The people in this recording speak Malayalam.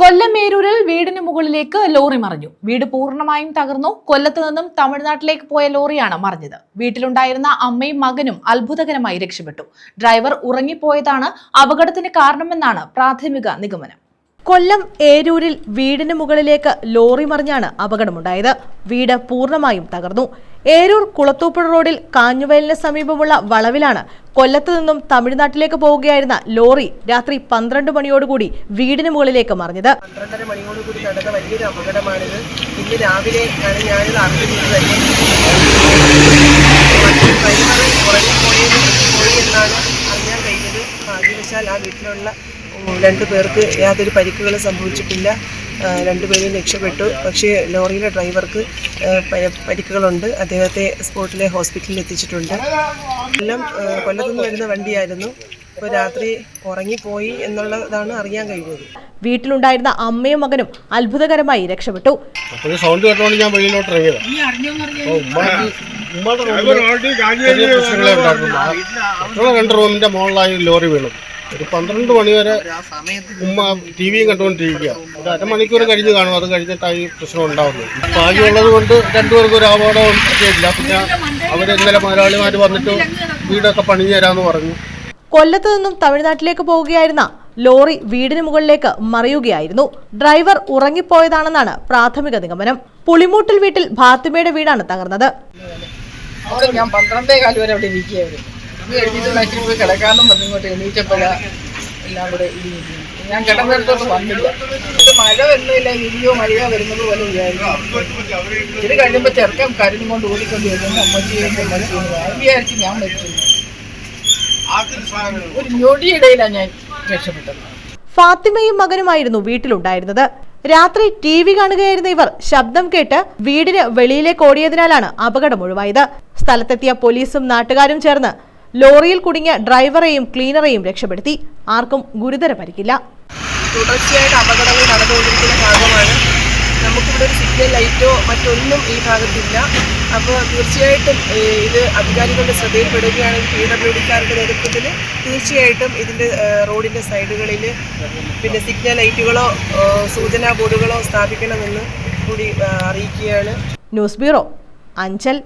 കൊല്ലം മേരൂരിൽ വീടിന് മുകളിലേക്ക് ലോറി മറിഞ്ഞു. വീട് പൂർണ്ണമായും തകർന്നു. കൊല്ലത്ത് നിന്നും തമിഴ്നാട്ടിലേക്ക് പോയ ലോറിയാണ് മറിഞ്ഞത്. വീട്ടിലുണ്ടായിരുന്ന അമ്മയും മകനും അത്ഭുതകരമായി രക്ഷപ്പെട്ടു. ഡ്രൈവർ ഉറങ്ങിപ്പോയതാണ് അപകടത്തിന് കാരണമെന്നാണ് പ്രാഥമിക നിഗമനം. കൊല്ലം ഏരൂരിൽ വീടിന് മുകളിലേക്ക് ലോറി മറിഞ്ഞാണ് അപകടമുണ്ടായത്. വീട് പൂർണ്ണമായും തകർന്നു. ഏരൂർ കുളത്തൂപ്പുഴ റോഡിൽ കാഞ്ഞുവയലിന് സമീപമുള്ള വളവിലാണ് കൊല്ലത്ത് നിന്നും തമിഴ്നാട്ടിലേക്ക് പോവുകയായിരുന്ന ലോറി രാത്രി 12 മണിയോടുകൂടി വീടിന് മുകളിലേക്ക് മറിഞ്ഞത്. 12:30 മണിയോടുകൂടി നടന്ന വലിയൊരു അപകടമാണിത്. ഇന്ന് രാവിലെ ഞാനിത് അറിഞ്ഞത് തന്നെ പോയി എന്നാണ് അറിയാൻ കഴിഞ്ഞത്. ഭാഗ്യവശാൽ ആ വീട്ടിലുള്ള 2 പേർക്ക് യാതൊരു പരിക്കുകളും സംഭവിച്ചിട്ടില്ല. 2 പേരും രക്ഷപ്പെട്ടു. പക്ഷേ ലോറിയിലെ ഡ്രൈവർക്ക് പരിക്കുകളുണ്ട്. അദ്ദേഹത്തെ സ്പോട്ടിലെ ഹോസ്പിറ്റലിൽ എത്തിച്ചിട്ടുണ്ട്. കൊല്ലത്തു നിന്ന് വരുന്ന വണ്ടിയായിരുന്നു. ഇപ്പോൾ രാത്രി ഉറങ്ങിപ്പോയി എന്നുള്ളതാണ് അറിയാൻ കഴിഞ്ഞത്. വീട്ടിലുണ്ടായിരുന്ന അമ്മയും മകനും അത്ഭുതകരമായി രക്ഷപ്പെട്ടു. സൗണ്ട് കേട്ടോണ്ട് ഞാൻ വെളിയിലോട്ട് ഇറങ്ങിയത്. രണ്ട് റൂമിന്റെ മുകളിലായി ലോറി വീണു. ഒരു 12 മണി വരെ ഉമ്മ ടി വിയും കണ്ടുകൊണ്ടിരിക്കുക. ഒരു അരമണിക്കൂർ കഴിഞ്ഞ് കാണും. അത് കഴിഞ്ഞിട്ടായി പ്രശ്നം ഉണ്ടാവുന്നത്. ഭാഗ്യമുള്ളത് കൊണ്ട് 2 പേർക്കും ഒരു അപകടവും പറ്റിയില്ല. പിന്നെ അവർ ഇന്നലെ മുതലാളിമാർ വന്നിട്ട് വീടൊക്കെ പണിഞ്ഞു തരാമെന്ന് പറഞ്ഞു. കൊല്ലത്ത് നിന്നും തമിഴ്നാട്ടിലേക്ക് പോവുകയായിരുന്ന ലോറി വീടിന് മുകളിലേക്ക് മറിയുകയായിരുന്നു. ഡ്രൈവർ ഉറങ്ങിപ്പോയതാണെന്നാണ് പ്രാഥമിക നിഗമനം. പുളിമൂട്ടിൽ വീട്ടിൽ ഫാത്തിമയുടെ വീടാണ് തകർന്നത്. ഞാൻ 12:15 വരെ അവിടെ ഇരിക്കുകയായിരുന്നു. പോയി കിടക്കാനും വന്നിങ്ങോട്ട് എണീറ്റപ്പോഴാണ് എല്ലാം കൂടെ ഇടിഞ്ഞു. ഞാൻ കിടന്നിടത്തോട്ട് വന്നില്ല. മഴ വരുന്നില്ല, ഇടിയോ മഴയോ വരുന്നത് പോലെ വിചാരിച്ചു. ഇത് കഴിയുമ്പോൾ ചെറുക്കം കരുതും കൊണ്ട് ഓടിക്കൊണ്ട് വരുന്നു. അമ്മച്ചിയെ വിചാരിച്ച് ഞാൻ മരിച്ചു. ഒരു ഞൊടിയിടയിലാണ് ഞാൻ രക്ഷപ്പെട്ടത്. ഫാത്തിമയും മകനുമായിരുന്നു വീട്ടിലുണ്ടായിരുന്നത്. രാത്രി TV കാണുകയായിരുന്ന ഇവർ ശബ്ദം കേട്ട് വീടിന് വെളിയിലേക്ക് ഓടിയതിനാലാണ് അപകടം ഒഴിവായത്. സ്ഥലത്തെത്തിയ പോലീസും നാട്ടുകാരും ചേർന്ന് ലോറിയിൽ കുടുങ്ങിയ ഡ്രൈവറെയും ക്ലീനറെയും രക്ഷപ്പെടുത്തി. ആർക്കും ഗുരുതര പരിക്കില്ല. തുടർച്ചയായിട്ട് അപകടങ്ങൾ നടന്നുകൊണ്ടിരിക്കുന്ന ഭാഗമാണ്. നമുക്കിവിടെ ഒരു സിഗ്നൽ ലൈറ്റോ മറ്റൊന്നും ഈ ഭാഗത്തില്ല. അപ്പോൾ തീർച്ചയായിട്ടും ഇത് അധികാരികളുടെ ശ്രദ്ധയിൽപ്പെടുകയാണെങ്കിൽ PWDക്കാരുടെ നേതൃത്വത്തിൽ തീർച്ചയായിട്ടും ഇതിൻ്റെ റോഡിൻ്റെ സൈഡുകളിൽ പിന്നെ സിഗ്നൽ ലൈറ്റുകളോ സൂചനാ ബോർഡുകളോ സ്ഥാപിക്കണമെന്ന് കൂടി അറിയിക്കുകയാണ്. News bureau, Anchal.